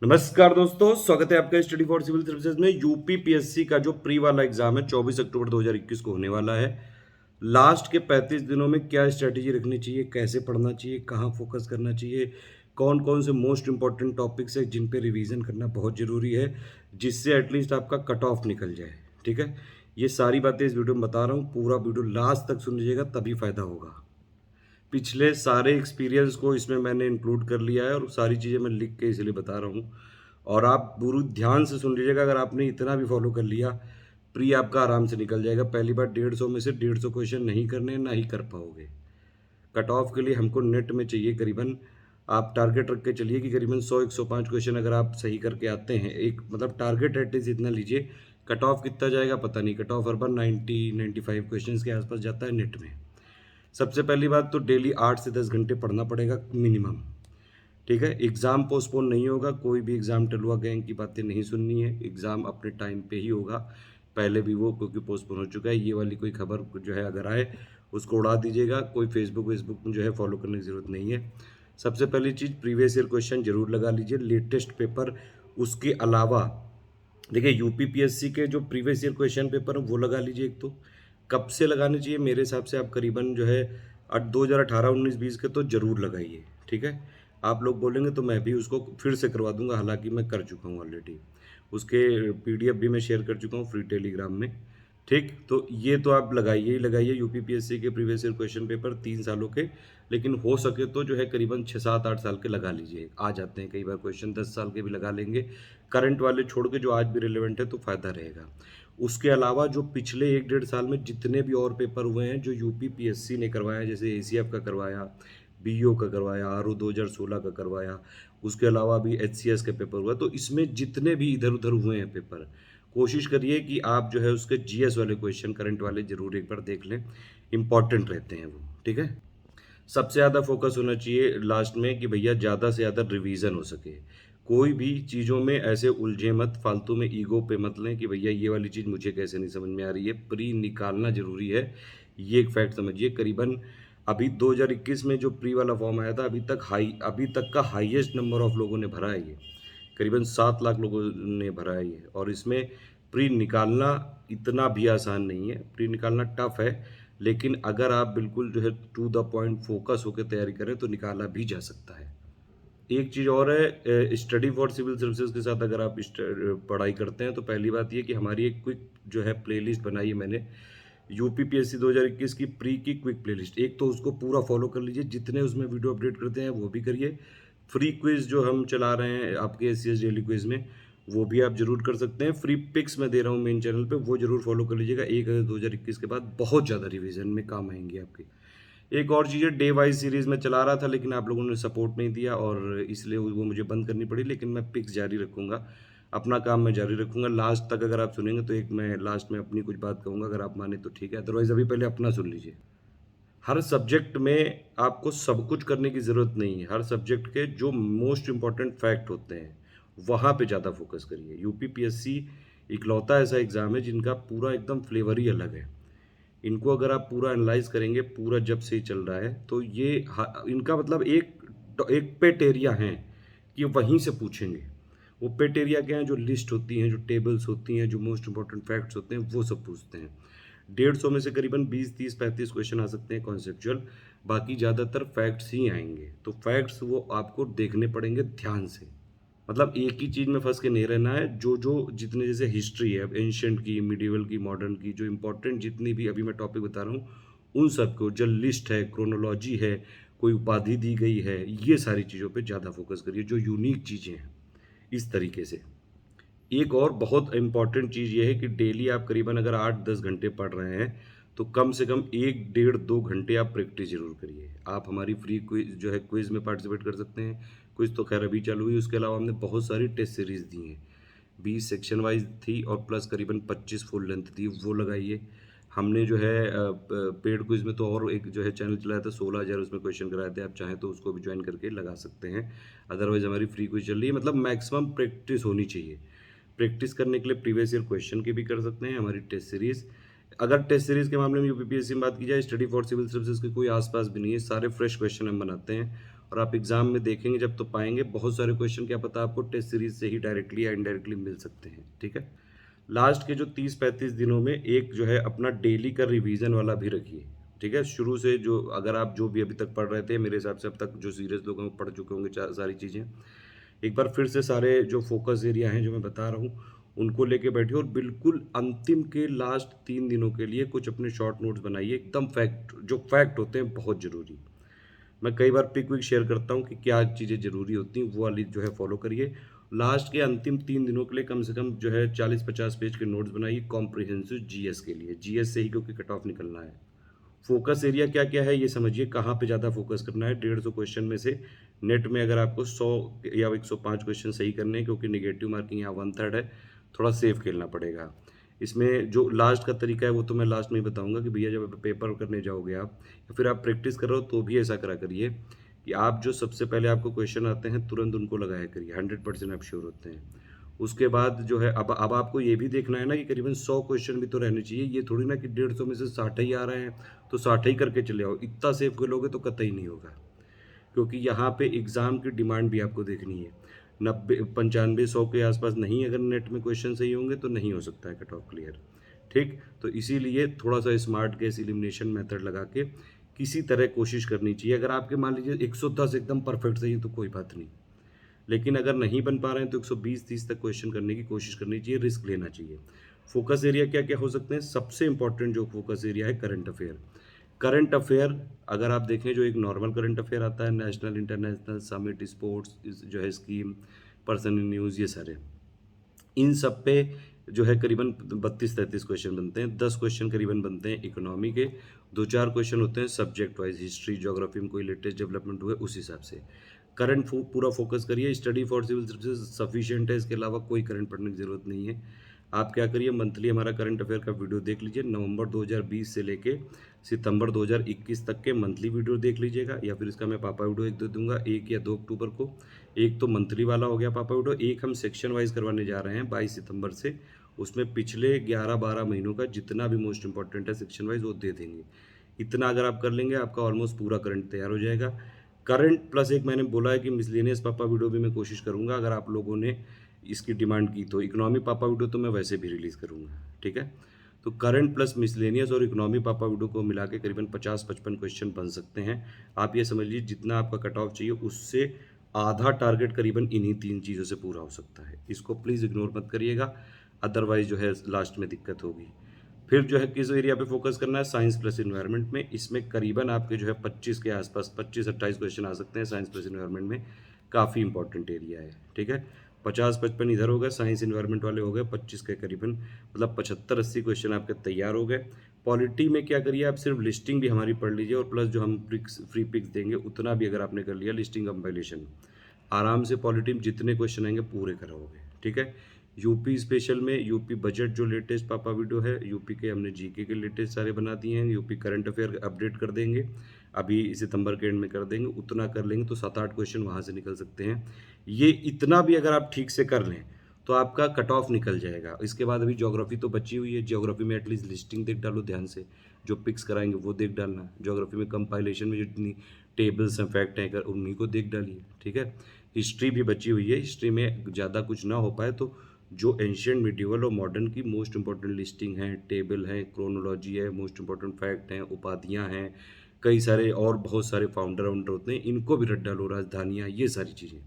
नमस्कार दोस्तों, स्वागत है आपका स्टडी फॉर सिविल सर्विसेज में। यूपी पीएससी का जो प्री वाला एग्जाम है 24 अक्टूबर 2021 को होने वाला है। लास्ट के 35 दिनों में क्या स्ट्रेटेजी रखनी चाहिए, कैसे पढ़ना चाहिए, कहाँ फोकस करना चाहिए, कौन कौन से मोस्ट इंपॉर्टेंट टॉपिक्स है जिन पे रिवीजन करना बहुत ज़रूरी है, जिससे एटलीस्ट आपका कट ऑफ निकल जाए। ठीक है, ये सारी बातें इस वीडियो में बता रहा हूँ। पूरा वीडियो लास्ट तक सुन लीजिएगा, तभी फ़ायदा होगा। पिछले सारे एक्सपीरियंस को इसमें मैंने इंक्लूड कर लिया है और सारी चीज़ें मैं लिख के इसलिए बता रहा हूँ। और आप पूरी ध्यान से सुन लीजिएगा। अगर आपने इतना भी फॉलो कर लिया, प्री आपका आराम से निकल जाएगा। पहली बार 150 में से 150 क्वेश्चन नहीं करने, ना ही कर पाओगे। कट ऑफ के लिए हमको नेट में चाहिए करीबन, आप टारगेट रख के चलिए कि करीबन 100-105 क्वेश्चन अगर आप सही करके आते हैं, एक मतलब टारगेट एटलीस्ट इतना लीजिए। कट ऑफ कितना जाएगा पता नहीं, cut of her bar 90-95 question के आसपास जाता है नेट में। सबसे पहली बात तो डेली 8 से 10 घंटे पढ़ना पड़ेगा मिनिमम। ठीक है, एग्ज़ाम पोस्टपोन नहीं होगा। कोई भी एग्ज़ाम टलुआ गैंग की बातें नहीं सुननी है। एग्ज़ाम अपने टाइम पे ही होगा। पहले भी वो क्योंकि पोस्टपोन हो चुका है। ये वाली कोई खबर जो है अगर आए, उसको उड़ा दीजिएगा। कोई फेसबुक वेसबुक में जो है फॉलो करने की ज़रूरत नहीं है। सबसे पहली चीज़, प्रीवियस ईयर क्वेश्चन जरूर लगा लीजिए, लेटेस्ट पेपर। उसके अलावा देखिए, यूपी पीएससी के जो प्रीवियस ईयर क्वेश्चन पेपर है वो लगा लीजिए। एक तो कब से लगाने चाहिए, मेरे हिसाब से आप करीबन जो है 2018-19-20 के तो ज़रूर लगाइए। ठीक है, आप लोग बोलेंगे तो मैं भी उसको फिर से करवा दूंगा, हालांकि मैं कर चुका हूँ ऑलरेडी। उसके पीडीएफ भी मैं शेयर कर चुका हूँ फ्री टेलीग्राम में। ठीक, तो ये तो आप लगाइए ही लगाइए। यूपी पीएससी के प्रीवियस ईयर क्वेश्चन पेपर 3 सालों के, लेकिन हो सके तो जो है करीबन 6-7-8 साल के लगा लीजिए। आ जाते हैं कई बार क्वेश्चन, 10 साल के भी लगा लेंगे। करंट वाले छोड़ के जो आज भी रिलेवेंट है तो फ़ायदा रहेगा। उसके अलावा जो पिछले 1-1.5 साल में जितने भी और पेपर हुए हैं जो यूपी पीएससी ने करवाया, जैसे एसीएफ का करवाया, बीईओ का करवाया, आरओ 2016 का करवाया, उसके अलावा भी एचसीएस का पेपर हुआ, तो इसमें जितने भी इधर उधर हुए हैं पेपर, कोशिश करिए कि आप जो है उसके जीएस वाले क्वेश्चन, करंट वाले जरूर एक बार देख लें। इंपॉर्टेंट रहते हैं वो। ठीक है, सबसे ज़्यादा फोकस होना चाहिए लास्ट में कि भैया ज़्यादा से ज़्यादा रिवीजन हो सके। कोई भी चीज़ों में ऐसे उलझे मत, फालतू में ईगो पे मत लें कि भैया ये वाली चीज़ मुझे कैसे नहीं समझ में आ रही है। प्री निकालना ज़रूरी है, ये एक फैक्ट समझिए। करीबन अभी 2021 में जो प्री वाला फॉर्म आया था, अभी तक का हाईएस्ट नंबर ऑफ लोगों ने भरा है ये। करीबन 7 लाख लोगों ने भरा है ये। और इसमें प्री निकालना इतना भी आसान नहीं है, प्री निकालना टफ है। लेकिन अगर आप बिल्कुल जो है टू द पॉइंट फोकस होकर तैयारी करें तो निकाला भी जा सकता है। एक चीज़ और है, स्टडी फॉर सिविल सर्विसेज के साथ अगर आप पढ़ाई करते हैं तो पहली बात ये कि हमारी एक क्विक जो है प्लेलिस्ट बनाई है मैंने, यूपी पीएससी 2021 की प्री की क्विक प्लेलिस्ट। एक तो उसको पूरा फॉलो कर लीजिए, जितने उसमें वीडियो अपडेट करते हैं वो भी करिए। फ्री क्विज जो हम चला रहे हैं आपके एससीएस डेली क्विज में, वो भी आप जरूर कर सकते हैं। फ्री पिक्स मैं दे रहा हूँ मेन चैनल पे, वो जरूर फॉलो कर लीजिएगा। 1 अगस्त 2021 के बाद बहुत ज़्यादा रिवीजन में काम आएंगी आपकी। एक और चीज़ है, डे वाइज सीरीज में चला रहा था लेकिन आप लोगों ने सपोर्ट नहीं दिया और इसलिए वो मुझे बंद करनी पड़ी। लेकिन मैं पिक्स जारी रखूँगा, अपना काम मैं जारी रखूँगा। लास्ट तक अगर आप सुनेंगे तो एक मैं लास्ट में अपनी कुछ बात कहूँगा, अगर आप माने तो ठीक है, अदरवाइज़ अभी पहले अपना सुन लीजिए। हर सब्जेक्ट में आपको सब कुछ करने की ज़रूरत नहीं है। हर सब्जेक्ट के जो मोस्ट इम्पॉर्टेंट फैक्ट होते हैं वहाँ पे ज़्यादा फोकस करिए। यूपी पीएससी इकलौता ऐसा एग्ज़ाम है जिनका पूरा एकदम फ्लेवर ही अलग है। इनको अगर आप पूरा एनालाइज करेंगे, पूरा जब से ही चल रहा है, तो ये इनका मतलब एक एक पेट एरिया है कि वहीं से पूछेंगे। वो पेट एरिया क्या है, जो लिस्ट होती हैं, जो टेबल्स होती हैं, जो मोस्ट इंपॉर्टेंट फैक्ट्स होते हैं, वो सब पूछते हैं। 150 में से करीबन 20-30-35 क्वेश्चन आ सकते हैं कॉन्सेप्चुअल। बाकी ज़्यादातर फैक्ट्स ही आएंगे। तो फैक्ट्स वो आपको देखने पड़ेंगे ध्यान से। मतलब एक ही चीज़ में फंस के नहीं रहना है। जो जो जितने जैसे हिस्ट्री है, एंशंट की, मिडिवल की, मॉडर्न की, जो इंपॉर्टेंट जितनी भी अभी मैं टॉपिक बता रहा हूँ, उन सबको जो लिस्ट है, क्रोनोलॉजी है, कोई उपाधि दी गई है, ये सारी चीज़ों पे ज़्यादा फोकस करिए, जो यूनिक चीज़ें हैं। इस तरीके से एक और बहुत इम्पॉर्टेंट चीज़ ये है कि डेली आप करीबन अगर 8-10 घंटे पढ़ रहे हैं तो कम से कम 1-1.5-2 घंटे आप प्रैक्टिस जरूर करिए। आप हमारी फ्री क्विज जो है क्विज में पार्टिसिपेट कर सकते हैं। क्विज तो खैर अभी चालू हुई, उसके अलावा हमने बहुत सारी टेस्ट सीरीज दी हैं। 20 सेक्शन वाइज थी और प्लस करीबन 25 फुल लेंथ थी, वो लगाइए। हमने जो है पेड क्विज में तो और एक जो है चैनल चलाया था, 16,000 उसमें क्वेश्चन कराए थे। आप चाहें तो उसको भी ज्वाइन करके लगा सकते हैं। अदरवाइज हमारी फ्री क्विज चल रही है। मतलब मैक्सिमम प्रैक्टिस होनी चाहिए। प्रैक्टिस करने के लिए प्रीवियस ईयर क्वेश्चन की भी कर सकते हैं, हमारी टेस्ट सीरीज। अगर टेस्ट सीरीज के मामले में यूपीपीएससी में बात की जाए, स्टडी फॉर सिविल सर्विसेज के कोई आसपास भी नहीं है। सारे फ्रेश क्वेश्चन हम बनाते हैं और आप एग्ज़ाम में देखेंगे जब तो पाएंगे बहुत सारे क्वेश्चन क्या पता आपको टेस्ट सीरीज से ही डायरेक्टली या इनडायरेक्टली मिल सकते हैं। ठीक है, लास्ट के जो 30-35 दिनों में एक जो है अपना डेली का रिवीजन वाला भी रखिए। ठीक है, शुरू से जो अगर आप जो भी अभी तक पढ़ रहे थे, मेरे हिसाब से अब तक जो सीरियस लोग हैं वो पढ़ चुके होंगे सारी चीज़ें। एक बार फिर से सारे जो फोकस एरिया हैं जो मैं बता रहा हूँ उनको लेके बैठिए और बिल्कुल अंतिम के लास्ट 3 दिनों के लिए कुछ अपने शॉर्ट नोट्स बनाइए, एकदम फैक्ट जो फैक्ट होते हैं बहुत ज़रूरी। मैं कई बार पिक विक शेयर करता हूँ कि क्या चीज़ें ज़रूरी होती हैं, वो वाली जो है फॉलो करिए। लास्ट के अंतिम 3 दिनों के लिए कम से कम जो है 40-50 पेज के नोट्स बनाइए कॉम्प्रिहेंसिव जीएस के लिए, जीएस से ही क्योंकि कट ऑफ निकलना है। फोकस एरिया क्या क्या है ये समझिए, कहाँ पे ज़्यादा फोकस करना है। 150 क्वेश्चन में से नेट में अगर आपको 100 या 105 क्वेश्चन सही करने हैं, क्योंकि निगेटिव मार्किंग यहाँ 1/3 है, थोड़ा सेफ खेलना पड़ेगा। इसमें जो लास्ट का तरीका है वो तो मैं लास्ट में ही बताऊंगा कि भैया जब पेपर करने जाओगे आप या फिर आप प्रैक्टिस कर रहे हो तो भी ऐसा करा करिए कि आप जो सबसे पहले आपको क्वेश्चन आते हैं तुरंत उनको लगाया करिए, 100% आप श्योर होते हैं। उसके बाद जो है अब आपको ये भी देखना है ना कि करीबन 100 क्वेश्चन भी तो रहने चाहिए, ये थोड़ी ना कि 150 में से 60 ही आ रहे हैं तो 60 ही करके चले आओ। इतना सेफ खेलोगे तो कतई नहीं होगा, क्योंकि यहाँ पे एग्ज़ाम की डिमांड भी आपको देखनी है। 90 95 100 के आसपास नहीं अगर नेट में क्वेश्चन सही होंगे तो नहीं हो सकता है कट ऑफ क्लियर। ठीक, तो इसीलिए थोड़ा सा स्मार्ट केस एलिमिनेशन मेथड लगा के किसी तरह कोशिश करनी चाहिए। अगर आपके मान लीजिए 110 एकदम परफेक्ट सही है तो कोई बात नहीं, लेकिन अगर नहीं बन पा रहे हैं तो 120-30 तक क्वेश्चन करने की कोशिश करनी चाहिए, रिस्क लेना चाहिए। फोकस एरिया क्या क्या हो सकते हैं, सबसे इंपॉर्टेंट जो फोकस एरिया है करंट अफेयर। करंट अफेयर अगर आप देखें जो एक नॉर्मल करंट अफेयर आता है, नेशनल इंटरनेशनल समिट स्पोर्ट्स जो है स्कीम पर्सनल न्यूज़, ये सारे इन सब पे जो है करीबन 32-33 क्वेश्चन बनते हैं। 10 क्वेश्चन करीबन बनते हैं इकोनॉमी के, 2-4 क्वेश्चन होते हैं सब्जेक्ट वाइज, हिस्ट्री ज्योग्राफी में कोई लेटेस्ट डेवलपमेंट हुए उस हिसाब से। करंट पूरा फोकस करिए। Study for civil services sufficient है, इसके अलावा कोई करंट पढ़ने की ज़रूरत नहीं है। आप क्या करिए, मंथली हमारा करंट अफेयर का वीडियो देख लीजिए। नवंबर 2020 से लेके सितंबर 2021 तक के मंथली वीडियो देख लीजिएगा, या फिर इसका मैं पापा वीडियो एक दे दूंगा 1 या 2 अक्टूबर को। एक तो मंथली वाला हो गया पापा वीडियो, एक हम सेक्शन वाइज करवाने जा रहे हैं 22 सितंबर से। उसमें पिछले 11-12 महीनों का जितना भी मोस्ट इंपॉर्टेंट है सेक्शन वाइज वो दे देंगे। इतना अगर आप कर लेंगे आपका ऑलमोस्ट पूरा करंट तैयार हो जाएगा। करंट प्लस एक मैंने बोला है कि मिसलेनियस पापा वीडियो भी मैं कोशिश करूंगा, अगर आप लोगों ने इसकी डिमांड की तो। इकोनॉमी पापा वीडियो तो मैं वैसे भी रिलीज़ करूंगा। ठीक है, तो करंट प्लस मिसलेनियस और इकोनॉमी पापा वीडियो को मिला के करीबन 50-55 क्वेश्चन बन सकते हैं। आप ये समझ लीजिए जितना आपका कट ऑफ चाहिए उससे आधा टारगेट करीबन इन्हीं 3 चीज़ों से पूरा हो सकता है। इसको प्लीज़ इग्नोर मत करिएगा, अदरवाइज जो है लास्ट में दिक्कत होगी। फिर जो है किस एरिया पे फोकस करना है, साइंस प्लस इन्वायरमेंट में। इसमें करीबन आपके जो है 25 के आसपास 25-28 क्वेश्चन आ सकते हैं साइंस प्लस इन्वायरमेंट में, काफ़ी इंपॉर्टेंट एरिया है। ठीक है, 50-55 इधर हो गए, साइंस इन्वायरमेंट वाले हो गए 25 के करीबन, मतलब 75-80 क्वेश्चन आपके तैयार हो गए। पॉलिटी में क्या करिए, आप सिर्फ लिस्टिंग भी हमारी पढ़ लीजिए और प्लस जो हम फ्री पिक्स देंगे उतना भी अगर आपने कर लिया लिस्टिंग कंपाइलेशन, आराम से पॉलिटी में जितने क्वेश्चन आएंगे पूरे कराओगे। ठीक है, यूपी स्पेशल में यूपी बजट जो लेटेस्ट पापा वीडियो है, यूपी के हमने जीके के लेटेस्ट सारे बना दिए हैं। यूपी करंट अफेयर अपडेट कर देंगे, अभी सितंबर के एंड में कर देंगे। उतना कर लेंगे तो 7-8 क्वेश्चन वहाँ से निकल सकते हैं। ये इतना भी अगर आप ठीक से कर लें तो आपका कट ऑफ निकल जाएगा। इसके बाद अभी ज्योग्राफी तो बची हुई है, ज्योग्राफी में एटलीस्ट लिस्टिंग देख डालो ध्यान से, जो पिक्स कराएंगे वो देख डालना। ज्योग्राफी में कंपाइलेशन में जितनी टेबल्स हैं फैक्ट हैं अगर उन्हीं को देख डालिए। ठीक है, हिस्ट्री भी बची हुई है, हिस्ट्री में ज़्यादा कुछ ना हो पाए तो जो एंशियंट मिडिवल और मॉडर्न की मोस्ट इंपॉर्टेंट लिस्टिंग है, टेबल है, क्रोनोलॉजी है, मोस्ट इंपॉर्टेंट फैक्ट हैं, उपाधियां हैं, कई सारे और बहुत सारे फाउंडर वाउंडर होते हैं, इनको भी रट डालो, राजधानियाँ, ये सारी चीज़ें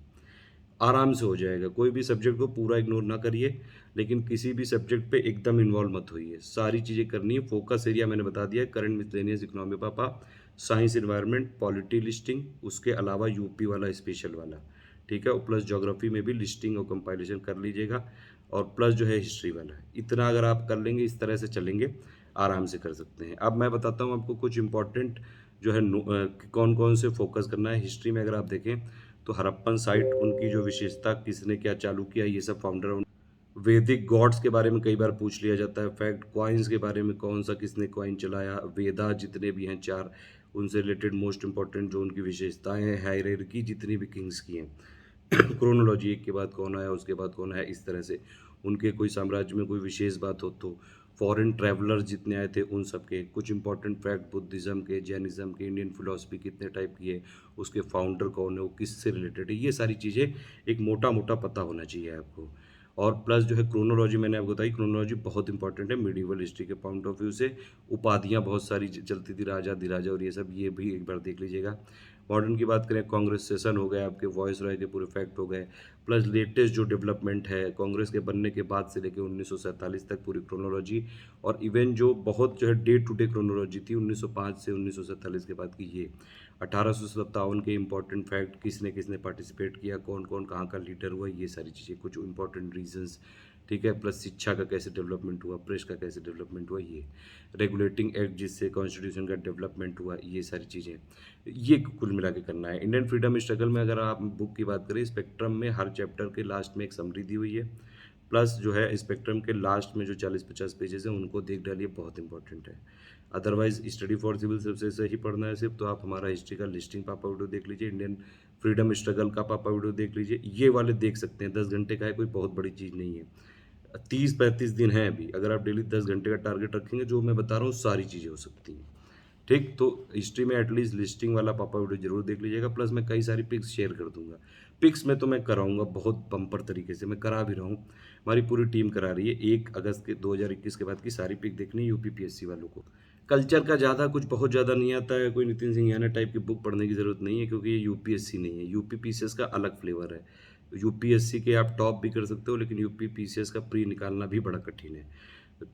आराम से हो जाएगा। कोई भी सब्जेक्ट को पूरा इग्नोर ना करिए, लेकिन किसी भी सब्जेक्ट पे एकदम इन्वॉल्व मत होइए, सारी चीज़ें करनी है। फोकस एरिया मैंने बता दिया है, करंट मिसलेनियस इकोनॉमी पापा, साइंस इन्वायरमेंट, पॉलिटी लिस्टिंग, उसके अलावा यूपी वाला स्पेशल वाला। ठीक है, और प्लस ज्योग्राफी में भी लिस्टिंग और कंपाइलेशन कर लीजिएगा, और प्लस जो है हिस्ट्री वाला है। इतना अगर आप कर लेंगे, इस तरह से चलेंगे, आराम से कर सकते हैं। अब मैं बताता हूँ आपको कुछ इंपॉर्टेंट जो है कौन कौन से फोकस करना है। हिस्ट्री में अगर आप देखें तो हड़प्पन साइट, उनकी जो विशेषता, किसने क्या चालू किया, ये सब फाउंडर। वैदिक गॉड्स के बारे में कई बार पूछ लिया जाता है, फैक्ट क्वाइंस के बारे में, कौन सा किसने क्वाइन चलाया, वेदा जितने भी हैं 4, उनसे रिलेटेड मोस्ट इंपॉर्टेंट जो उनकी विशेषताएं हैं, हायरार्की जितनी भी किंग्स की हैं, क्रोनोलॉजी एक के बाद कौन आया उसके बाद कौन आया, इस तरह से उनके कोई साम्राज्य में कोई विशेष बात हो तो फॉरेन ट्रैवलर्स जितने आए थे उन सब के, कुछ इंपॉर्टेंट फैक्ट बुद्धिज़्म के, जैनिज़्म के, इंडियन फिलॉसफी कितने टाइप की है, उसके फाउंडर कौन है, वो किससे रिलेटेड है, ये सारी चीज़ें एक मोटा-मोटा पता होना चाहिए आपको। और प्लस जो है क्रोनोलॉजी मैंने आपको बताई, क्रोनोलॉजी बहुत इंपॉर्टेंट है मिडीवल हिस्ट्री के पॉइंट ऑफ व्यू से। उपाधियाँ बहुत सारी चलती थी, राजा धीराजा और ये सब, ये भी एक बार देख लीजिएगा। मॉडर्न की बात करें, कांग्रेस सेशन हो गए आपके, वॉइस रॉय के पूरे फैक्ट हो गए, प्लस लेटेस्ट जो डेवलपमेंट है कांग्रेस के बनने के बाद से लेकर 1947 तक पूरी क्रोनोलॉजी, और इवन जो बहुत जो है डे टू डे क्रोनोलॉजी थी 1905 से 1947 के बाद की, ये 1857 के इंपॉर्टेंट फैक्ट, किसने किसने पार्टिसिपेट किया, कौन कौन कहाँ का लीडर हुआ, ये सारी चीज़ें, कुछ इंपॉर्टेंट रीजंस, ठीक है। प्लस शिक्षा का कैसे डेवलपमेंट हुआ, प्रेस का कैसे डेवलपमेंट हुआ, ये रेगुलेटिंग एक्ट जिससे कॉन्स्टिट्यूशन का डेवलपमेंट हुआ, ये सारी चीज़ें, ये कुल मिला के करना है। इंडियन फ्रीडम स्ट्रगल में अगर आप बुक की बात करें, स्पेक्ट्रम में हर चैप्टर के लास्ट में एक समरी दी हुई है, प्लस जो है स्पेक्ट्रम के लास्ट में जो 40-50 पेजेस हैं उनको देख डालिए, बहुत इंपॉर्टेंट है। Otherwise study for civil services से ही पढ़ना है सिर्फ, तो आप हमारा हिस्ट्री का लिस्टिंग पापा वीडियो देख लीजिए, इंडियन फ्रीडम स्ट्रगल का पापा वीडियो देख लीजिए, ये वाले देख सकते हैं। 10 घंटे का है, कोई बहुत बड़ी चीज़ नहीं है। 30-35 दिन हैं अभी, अगर आप डेली 10 घंटे का टारगेट रखेंगे, जो मैं बता रहा हूँ सारी चीज़ें हो सकती हैं, ठीक। तो हिस्ट्री में एटलीस्ट लिस्टिंग वाला पापा वीडियो जरूर देख लीजिएगा, प्लस मैं कई सारी पिक्स शेयर कर दूंगा। पिक्स में तो मैं कराऊंगा बहुत बम्पर तरीके से, मैं करा भी रहा हूँ, हमारी पूरी टीम करा रही है। 1 अगस्त के 2021 के बाद की सारी पिक देखनी है यूपीपीएससी वालों को। कल्चर का ज़्यादा कुछ बहुत ज़्यादा नहीं आता है, कोई नितिन सिंघानिया टाइप की बुक पढ़ने की ज़रूरत नहीं है, क्योंकि ये यूपीएससी नहीं है, यूपीपीसीएस का अलग फ्लेवर है। यूपीएससी के आप टॉप भी कर सकते हो, लेकिन यूपीपीसीएस का प्री निकालना भी बड़ा कठिन है।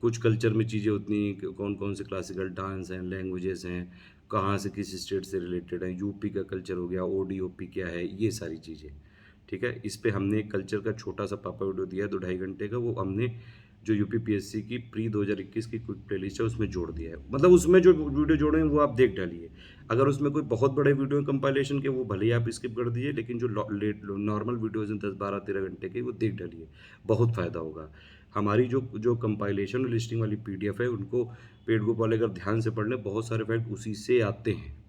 कुछ कल्चर में चीज़ें होती हैं कि कौन कौन से क्लासिकल डांस हैं, लैंग्वेजेस हैं, कहाँ से किस स्टेट से रिलेटेड है, यूपी का कल्चर हो गया, ओडीओपी क्या है, ये सारी चीज़ें, ठीक है। इस पे हमने एक कल्चर का छोटा सा पापा वीडियो दिया है 2-2.5 घंटे का, वो हमने जो यूपीपीएससी की प्री 2021 की क्विक प्लेलिस्ट है उसमें जोड़ दिया है। मतलब उसमें जो वीडियो जोड़े हैं वो आप देख डालिए। अगर उसमें कोई बहुत बड़े वीडियो हैं कंपाइलेशन के, वो भले ही आप स्किप कर दीजिए, लेकिन जो नॉर्मल वीडियोज़ हैं 10-12-13 घंटे के, वो देख डालिए, बहुत फ़ायदा होगा। हमारी जो जो कंपाइलेशन और लिस्टिंग वाली पीडीएफ है, उनको पेड ग्रुप वाले अगर ध्यान से पढ़ लें, बहुत सारे फैक्ट उसी से आते हैं।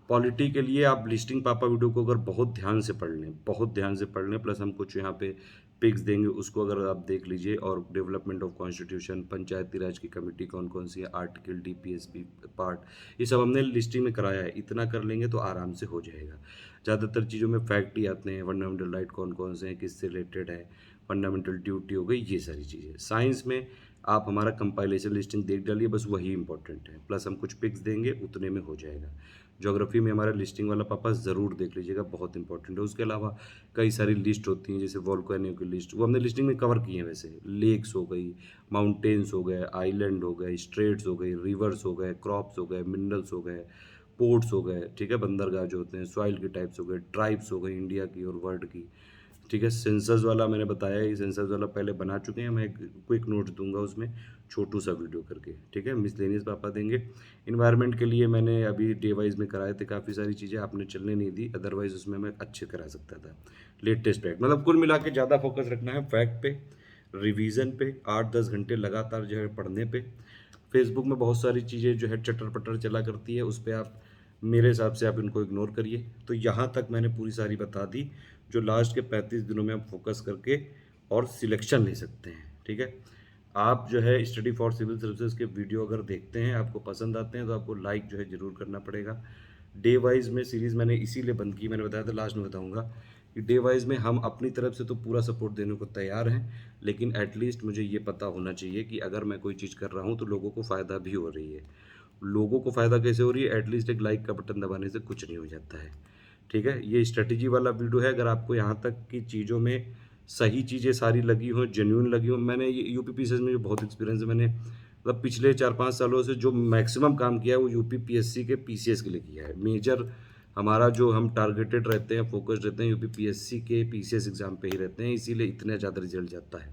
पॉलिटी के लिए आप लिस्टिंग पापा वीडियो को अगर बहुत ध्यान से पढ़ लें, बहुत ध्यान से पढ़ लें, प्लस हम कुछ यहाँ पे पिक्स देंगे, उसको अगर आप देख लीजिए, और डेवलपमेंट ऑफ कॉन्स्टिट्यूशन, पंचायती राज की कमेटी कौन कौन सी है, आर्टिकल, डीपीएसपी पार्ट, ये सब हमने लिस्टिंग में कराया है। इतना कर लेंगे तो आराम से हो जाएगा। ज़्यादातर चीज़ों में फैक्ट ही आते हैं, फंडामेंटल राइट कौन कौन से हैं, किससे रिलेटेड है, फंडामेंटल ड्यूटी हो गई, ये सारी चीज़ें। साइंस में आप हमारा कंपाइलेशन लिस्टिंग देख डालिए, बस वही इंपॉर्टेंट है, प्लस हम कुछ पिक्स देंगे, उतने में हो जाएगा। ज्योग्राफी में हमारा लिस्टिंग वाला पापा ज़रूर देख लीजिएगा, बहुत इंपॉर्टेंट है। उसके अलावा कई सारी लिस्ट होती हैं, जैसे वॉल्केनो की लिस्ट, वो हमने लिस्टिंग में कवर की है वैसे। लेक्स हो गई, माउंटेन्स हो गए, आइलैंड हो गए, स्ट्रेट्स हो गई, रिवर्स हो गए, क्रॉप्स हो गए, मिनरल्स हो गए, पोर्ट्स हो गए, ठीक है, बंदरगाह जो होते हैं, सॉइल के टाइप्स हो गए, ट्राइब्स हो गई इंडिया की और वर्ल्ड की, ठीक है। सेंसस वाला मैंने बताया, ये सेंसस वाला पहले बना चुके हैं, मैं एक क्विक नोट दूंगा उसमें, छोटू सा वीडियो करके, ठीक है। मिसलेनियस पापा देंगे। इन्वायरमेंट के लिए मैंने अभी डे वाइज में कराए थे काफ़ी सारी चीज़ें, आपने चलने नहीं दी, अदरवाइज उसमें मैं अच्छे करा सकता था। लेटेस्ट फैक्ट, मतलब कुल मिला के ज़्यादा फोकस रखना है फैक्ट पे, रिवीजन पे, 8-10 घंटे लगातार जो है पढ़ने पे। फेसबुक में बहुत सारी चीज़ें जो है चटर पटर चला करती है, उस पर आप, मेरे हिसाब से आप इनको इग्नोर करिए। तो यहाँ तक मैंने पूरी सारी बता दी, जो लास्ट के 35 दिनों में आप फोकस करके और सिलेक्शन ले सकते हैं, ठीक है। आप जो है स्टडी फॉर सिविल सर्विसेज के वीडियो अगर देखते हैं, आपको पसंद आते हैं, तो आपको लाइक जो है ज़रूर करना पड़ेगा। डे वाइज में सीरीज़ मैंने इसीलिए बंद की, मैंने बताया था लास्ट में बताऊंगा, कि डे वाइज में हम अपनी तरफ से तो पूरा सपोर्ट देने को तैयार हैं, लेकिन एटलीस्ट मुझे ये पता होना चाहिए कि अगर मैं कोई चीज़ कर रहा हूँ तो लोगों को फ़ायदा भी हो रही है। लोगों को फ़ायदा कैसे हो रही है, एटलीस्ट एक लाइक का बटन दबाने से कुछ नहीं हो जाता है, ठीक है। ये स्ट्रेटेजी वाला वीडियो है, अगर आपको यहाँ तक की चीज़ों में सही चीज़ें सारी लगी हों, जेन्युइन लगी हों, मैंने ये यूपीपीसीएस में जो बहुत एक्सपीरियंस है, मैंने मतलब पिछले 4-5 सालों से जो मैक्सिमम काम किया है वो यूपीपीएससी के पीसीएस के लिए किया है। मेजर हमारा जो हम टारगेटेड रहते हैं, फोकस्ड रहते हैं, यूपीपीएससी के पीसीएस एग्ज़ाम पे ही रहते हैं, इसीलिए इतना ज़्यादा रिजल्ट जाता है।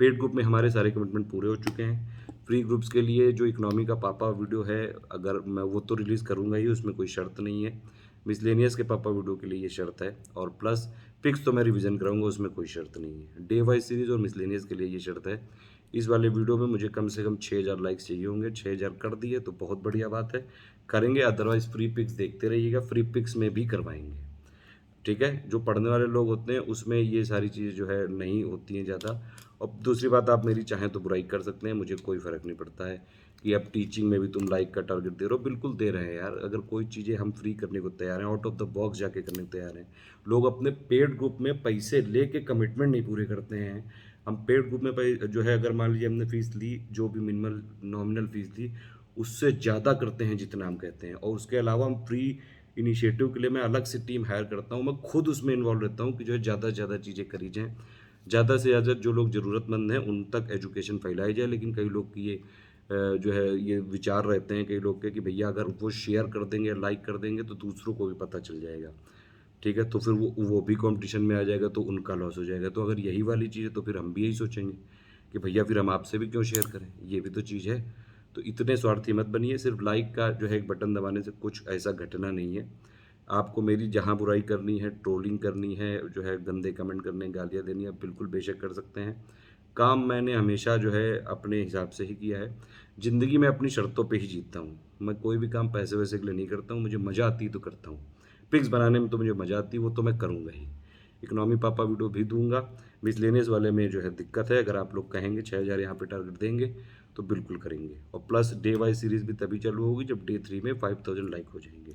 पेड ग्रुप में हमारे सारे कमिटमेंट पूरे हो चुके हैं। फ्री ग्रुप्स के लिए जो इकोनॉमी का पापा वीडियो है, अगर मैं वो तो रिलीज़ करूँगा ही, उसमें कोई शर्त नहीं है। मिसलेनियस के पापा वीडियो के लिए ये शर्त है, और प्लस पिक्स तो मैं रिवीजन कराऊंगा, उसमें कोई शर्त नहीं है। डे वाइज सीरीज़ और मिसलेनियस के लिए ये शर्त है। इस वाले वीडियो में मुझे कम से कम 6000 लाइक्स चाहिए होंगे, 6000 कर दिए तो बहुत बढ़िया बात है, करेंगे। अदरवाइज़ फ्री पिक्स देखते रहिएगा, फ्री पिक्स में भी करवाएंगे, ठीक है? जो पढ़ने वाले लोग होते हैं उसमें ये सारी चीज़ें जो है नहीं होती हैं ज़्यादा। और दूसरी बात, आप मेरी चाहें तो बुराई कर सकते हैं, मुझे कोई फ़र्क नहीं पड़ता है कि अब टीचिंग में भी तुम लाइक का टारगेट दे रहे हो, बिल्कुल दे रहे हैं यार। अगर कोई चीज़ें हम फ्री करने को तैयार हैं, आउट ऑफ द बॉक्स जाके करने को तैयार हैं। लोग अपने पेड ग्रुप में पैसे लेके कमिटमेंट नहीं पूरे करते हैं। हम पेड ग्रुप में जो है, अगर मान लीजिए हमने फ़ीस ली, जो भी मिनिमल नॉमिनल फ़ीस ली, उससे ज़्यादा करते हैं जितना हम कहते हैं। और उसके अलावा हम फ्री इनिशिएटिव के लिए मैं अलग से टीम हायर करता हूँ, मैं खुद उसमें इन्वॉल्व रहता हूँ कि जो है ज़्यादा से ज़्यादा चीज़ें करी जाएँ। ज़्यादा से ज़्यादा जो लोग ज़रूरतमंद हैं उन तक एजुकेशन फैलाई जाए। लेकिन कई लोग की ये जो है ये विचार रहते हैं कई लोग के कि भैया अगर वो शेयर कर देंगे, लाइक कर देंगे तो दूसरों को भी पता चल जाएगा, ठीक है? तो फिर वो भी कॉम्पिटिशन में आ जाएगा तो उनका लॉस हो जाएगा। तो अगर यही वाली चीज़ है तो फिर हम भी यही सोचेंगे कि भैया फिर हम आपसे भी क्यों शेयर करें? ये भी तो चीज़ है। तो इतने स्वार्थी मत बनिए, सिर्फ़ लाइक का जो है एक बटन दबाने से कुछ ऐसा घटना नहीं है। आपको मेरी जहाँ बुराई करनी है, ट्रोलिंग करनी है, जो है गंदे कमेंट करने, गालियाँ देनी है, आप बिल्कुल बेशक कर सकते हैं। काम मैंने हमेशा जो है अपने हिसाब से ही किया है। ज़िंदगी में अपनी शर्तों पे ही जीता हूँ। मैं कोई भी काम पैसे-वैसे के लिए नहीं करता हूँ, मुझे मज़ा आती है तो करता हूँ। पिक्स बनाने में तो मुझे मज़ा आती है, वो तो मैं करूँगा ही। इकोनॉमी पापा वीडियो भी दूँगा। मिसलेनियस वाले में जो है दिक्कत है, अगर आप लोग कहेंगे 6000 यहाँ पे टारगेट देंगे, तो बिल्कुल करेंगे। और प्लस डे वाइज़ सीरीज़ भी तभी चालू होगी जब डे 3 में 5000 लाइक हो जाएँगे।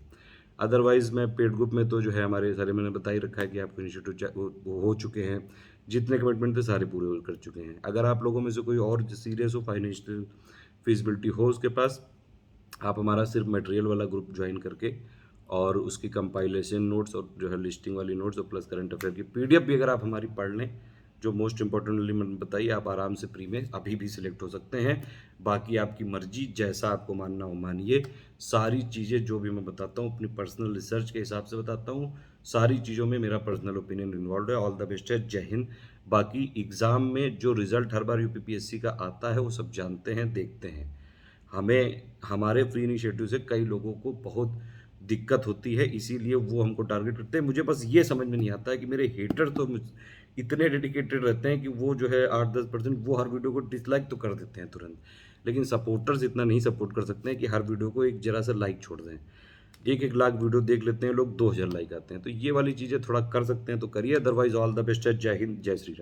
अदरवाइज़ मैं पेड ग्रुप में तो जो है हमारे सारे, मैंने बता ही रखा है कि आपको इनिशिएटिव वो हो चुके हैं। जितने कमिटमेंट थे सारे पूरे हो कर चुके हैं। अगर आप लोगों में से कोई और सीरियस हो, फाइनेंशियल फिज़िबिलिटी हो उसके पास, आप हमारा सिर्फ मटेरियल वाला ग्रुप ज्वाइन करके और उसकी कंपाइलेशन नोट्स और जो है लिस्टिंग वाली नोट्स और प्लस करंट अफेयर की पीडीएफ भी अगर आप हमारी पढ़ लें, जो मोस्ट इम्पोर्टेंटली मैंने बताई, आप आराम से फ्री में अभी भी सिलेक्ट हो सकते हैं। बाकी आपकी मर्जी, जैसा आपको मानना हो मानिए। सारी चीज़ें जो भी मैं बताता हूँ अपनी पर्सनल रिसर्च के हिसाब से बताता हूँ। सारी चीज़ों में मेरा पर्सनल ओपिनियन इन्वॉल्व है। ऑल द बेस्ट है। जय हिंद। बाकी एग्ज़ाम में जो रिज़ल्ट हर बार यूपीपीएससी का आता है वो सब जानते हैं, देखते हैं। हमें हमारे फ्री इनिशिएटिव से कई लोगों को बहुत दिक्कत होती है, इसीलिए वो हमको टारगेट करते हैं। मुझे बस ये समझ में नहीं आता है कि मेरे हेटर तो इतने डेडिकेटेड रहते हैं कि वो जो है 8-10% वो हर वीडियो को डिसलाइक तो कर देते हैं तुरंत। लेकिन सपोर्टर्स इतना नहीं सपोर्ट कर सकते हैं कि हर वीडियो को एक ज़रा सा लाइक छोड़ दें। 1-1 लाख वीडियो देख लेते हैं लोग, 2000 लाइक आते हैं। तो ये वाली चीज़ें थोड़ा कर सकते हैं तो करिए, अदरवाइज़ ऑल द बेस्ट है। जय हिंद, जय श्री राम।